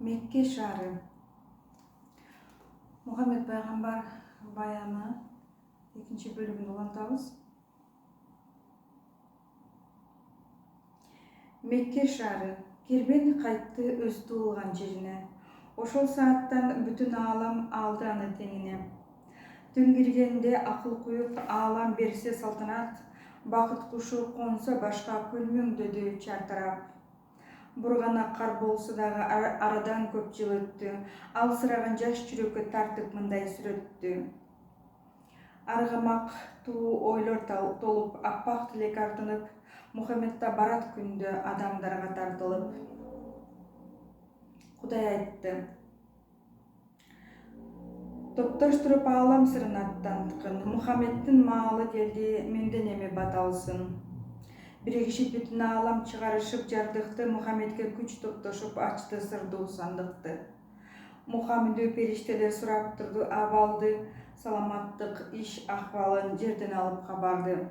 Mekke şahrı. Muhammed Peygamber bayanı ikinci bölümünü ulantabız. Mekke şahrı. Kirben kayttı öz tuğulgan жерine. Oşol saattan bütün alam aldı anı tengine. Tün girgende akıl kuyup alam berse saltanat, bakıt kuşu konsa başka külmün dödü çartarap. Burgana kar bolsa dağı aradan köp jıl öttü, alsırаған жаш жүрөккө тартып мындай сүрөттү. Аргамак туу ойлор толуп, аппак тилек артынып, Мухаммедта барат күндө адамдарга тартылып. Кудай айтты: топтоштуруп аалам сырын аттанткын, Мухаммеддин маалы келди, менден эми бат алсын. Биригишип бүтүн аалам чыгарышып жардыкты, Мухаммедке күч топтошуп ачты сырдуу сандыкты. Мухаммеду периштелер сурап турду, абалды, саламаттык, иш акыбалын жерден алып кабарды.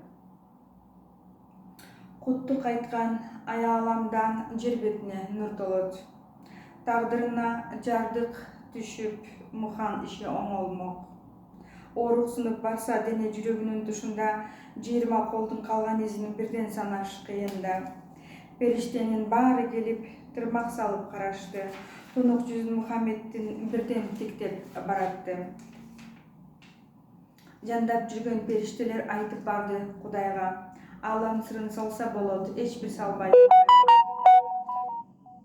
Кутту кайткан аяламдан жер бетине нур толот. Тагдырына жардык түшүп, Мухан иши оңолмок. Ооруксунуп барса дене жүрөгүнүн тушунда 20 колдун калган изин бирден санаш кыйында. Периштенин баары келип тырмак салып карашты. Тунук жүзүн Мухаммеддин бирден тиктеп баратты. Жандап жүргөн периштелер айтып барды Кудайга: Алам сырын салса болот, эч бир салбай.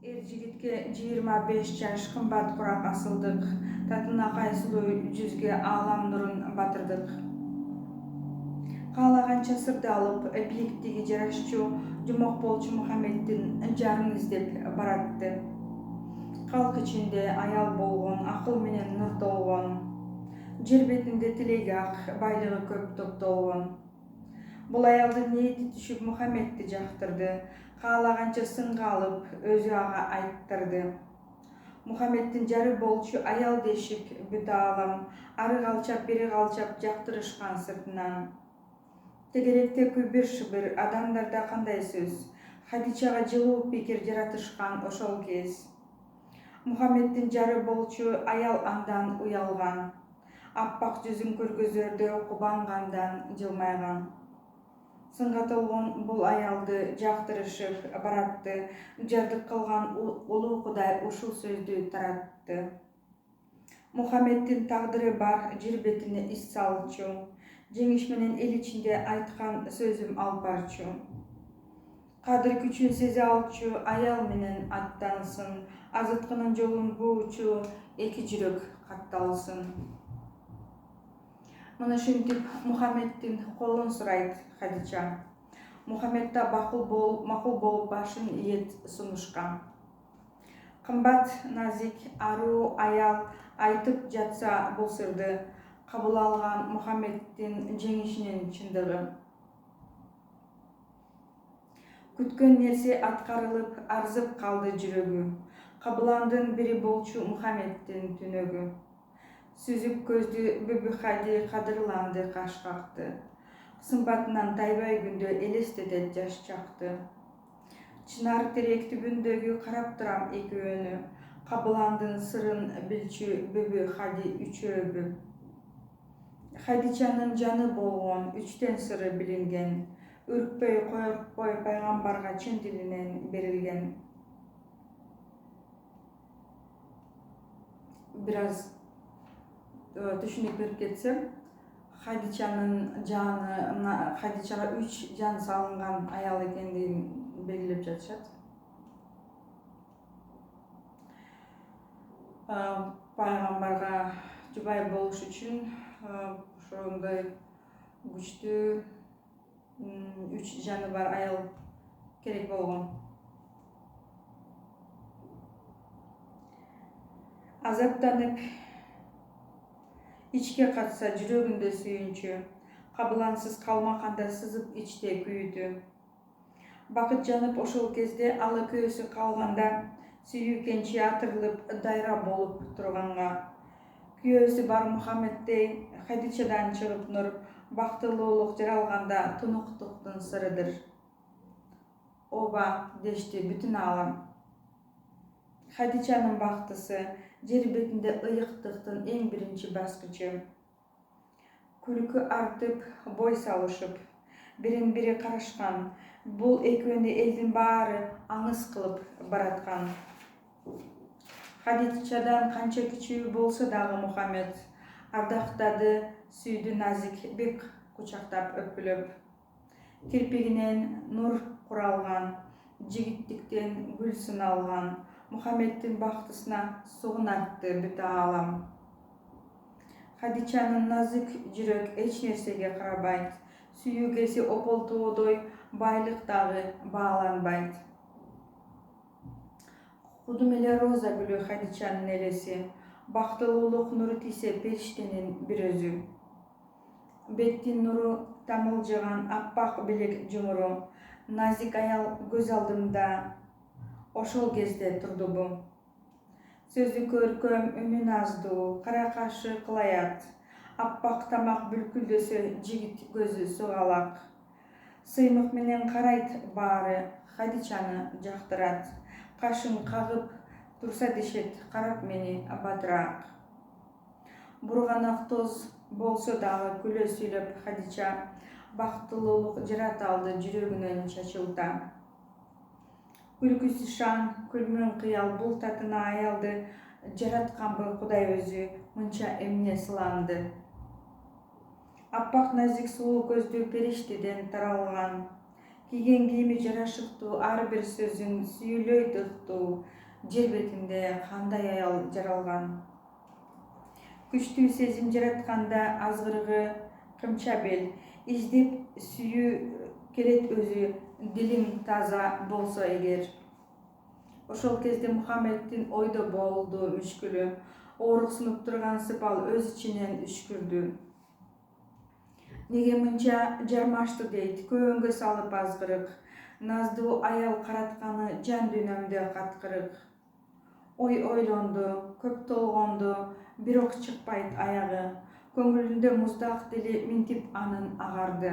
Эр жигитке 25 жаш кымбат курак асылдык. Татына кайсылуу жүзгө аалам нурун батырдык. Каалаганча сырды алып, бийликтиги жарашчу жумок болчу Мухаммеддин жарын издеп баратты. Калк ичинде аял болгон, акыл менен нур толгон. Жер бетинде тилеги ак, байлыгы көп топтолгон. Бул аялдын ниети түшүп Мухаммедди жактырды. Каалаганча сынга алып, өзү ага айттырды. Мухаммеддин жары болчу аял дешип бүт аалам, ары калчап, бери калчап жактырышкан сыртынан. Тегеректе күбүр шыбыр, адамдарда кандай сөз, Хадичага жылуу пикир жаратышкан ошол кез. Мухаммеддин жары болчу аял андан уялган. Аппак жүзүн көргөзөрдө кубангандан жылмайган. Сынга толгон бул аялды жактырышып баратты. Жардык кылган улуу Кудай ушул сөздү таратты. Мухаммеддин тагдыры бар жер бетине ис салчу. Жеңиш менен эл ичинде айткан сөзүм алып барчу. Кадыр күчүн сезе алчу аял менен аттансын. Азыткынын жолун буучу эки жүрөк катталсын. Мына ушинтип Мухаммеддин колун сурайт Хадича. Мухаммедда макул болуп башын ийет сунушкан. Кымбат, назик, аруу аял айтып жатса бул сырды, кабыл алган Мухаммеддин жеңишинин чындыгы. Күткөн нерсе аткарылып, арзып калды жүрөгү. Кабыландын бири болчу Мухаммеддин түнөгү. Сүзүк көздү Бүбү Хади кадырланды, каш какты. Сымбатынан тайбай күндө элестетет жаш чакты. Чынар терек түбүндөгү карап турам экөөнү. Кабыландын сырын билчү Бүбү Хади үчөөбү. Хадичанын жаны болгон, үчтен сыры билинген. Үркпөй, коркпой пайгамбарга чын дилинен берилген. Biraz түшүнүк берип кетсем, Хадичанын жаны, Хадичага 3 жан салынган аял экендигин белгилеп жатышат. Пайгамбарга жубай болуш үчүн ошондой күчтүү 3 жаны бар аял керек болгон. Азаптанып ичке катса жүрөгүндө сүйүнчү, кабылансыз калмаканда сызып ичте күйүтү. Бакыт жанып ошол кезде ал экөөсү калганда, сүйүү кенчи атырылып дайра болуп турганга. Күйөөсү бар Мухаммеддей Хадичадан чыгып нур, бактылуулук жаралганда тунуктуктун сырыдыр. Оба дешти бүтүн аалам. Хадичанын бактысы жер бетинде ыйыктыктын эң биринчи баскычы. Күлкү артып, бой салышып, бирин бири карашкан. Бул экөөнү элдин баары аңыз кылып бараткан. Хадичадан канча кичүү болсо дагы Мухаммед ардактады, сүйдү назик, бек кучактап өпкүлөп. Кирпигинен нур куралган, жигиттиктен гүл сыналган. Мухаммедтин бактысына сугун артты бүт аалам. Хадичанын назик жүрөк эч нерсеге карабайт. Сүйүүгеси ополтоодой, байлык дагы бааланбайт. Кудум эле роза гүлү Хадичанын элеси. Бактылуулук нуру тийсе периштенин бир өзү. Беттин нуру тамылжыган аппак белек жумуру. Назик аял көз алдымда ошол кезде турду бу. Сөзү көркөм, үнү наздуу, кара кашы кылаят. Аппак тамак бүлкүлдөсө жигит көзү сугалак. Сыймык менен карайт баары, Хадичаны жактырат. Кашын кагып турса дешет, карап мени батыраак. Бурганак тоз болсо дагы күлө сүйлөп Хадича бактылуулук жарата алды жүрөгүнөн чачылта. Күлкүсү шаң, күлмөң кыял бул татына аялды жаратканбы Кудай өзү, мынча эмне сыланды. Аппак назик сулуу көздүү периштеден таралган. Кийген кийими жарашыктуу, ар бир сөзүн сүйүлөй дыктуу. Жер бетинде кандай аял жаралган. Күчтүү сезим жаратканда азгырыгы кымча бел. Издеп сүйүү келет өзү, дилиң таза болсо эгер. Ошол кезде Мухаммедтин ойдо болду мүшкүлү. Ооруксунуп турган сыпал өз ичинен үшкүрдү. Неге мынча жармашты дейт, көөнгө салып азгырык. Наздуу аял каратканы жан дүйнөмдө каткырык. Ой ойлонду, көп толгонду, бирок чыкпайт аягы. Көңүлүндө муздак дили минтип анын агарды.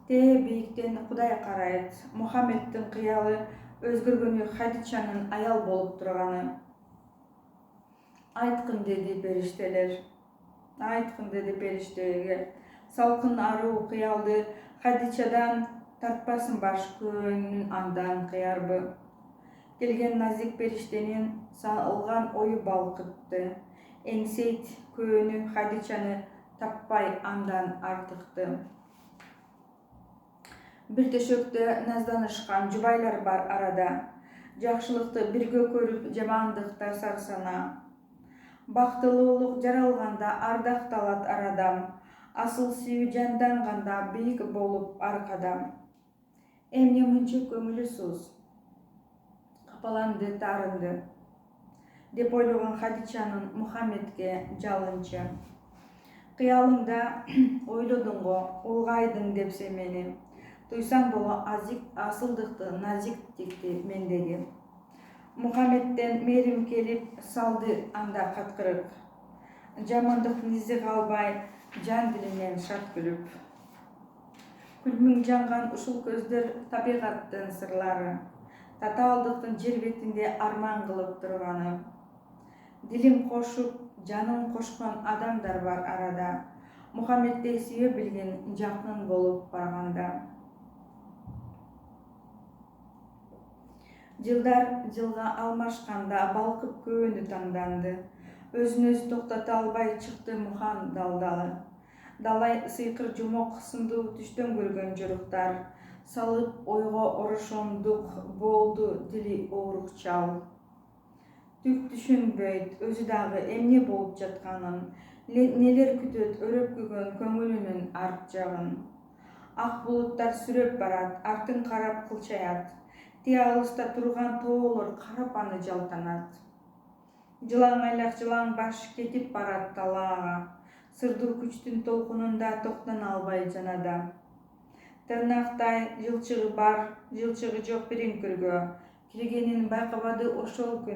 Бийиктен Кудай карайт. Мухаммедтин кыялы өзгөргөнү Хадичанын аял болуп турганы. Айткын деди периштелер. Айткын деди периштеге. Салкын аруу кыялды Хадичадан тартпасын баш, көөнүн андан кыярбы. Келген назик периштенин салган ою балкытты. Эңсейт көөнү Хадичаны таппай андан артыкты. Бир төшөктө назданышкан жубайлар бар арада. Жакшылыкты бирге көрүп, жамандыкта сарсана. Бактылуулук жаралганда ардакталат ар адам. Асыл сүйүү жанданганда бийик болуп ар кадам. Эмне мынча көңүлүсүз? Капаланды, таарынды деп ойлогон Хадичанын Мухаммедке жалынчы. Кыялыңда ойлодуң го, улгайдың депсе мени. Туйсаң боло асылдыкты, назиктикти мендеги. Мухаммедден мээрим келип салды анда каткырык. Жамандыктын изи калбай, жан дилинен шат күлүп. Күлмүң жанган ушул көздөр табигаттын сырлары. Татаалдыктын жер бетинде арман кылып турганы. Дилин кошуп, жанын кошкон адамдар бар арада. Мухаммеддей сүйө билген жакын болуп барганда. Жылдар жылга алмашканда балкып көөнү таңданды. Өзүн өзү токтото албай чыкты Мухан далдалы. Далай сыйкыр жумок сындуу түштөн көргөн жоруктар. Салып ойго орошондук болду дили оорукчал. Түк түшүнбөйт өзү дагы эмне болуп жатканын. Нелер күтөт өрөп күйгөн көңүлүнүн арт жагын. Ак булуттар сүрөп барат, артын карап кылчаят. Тие алыста турган тоолор карап аны жалтанат. Жылаң айлак жылаң баш кетип барат талаага. Сырдуу күчтүн толкунунда токтоно албай жанада. Тырнактай жылчыгы бар, жылчыгы жок бир үңкүргө. Киргенин байкабады ошол күн.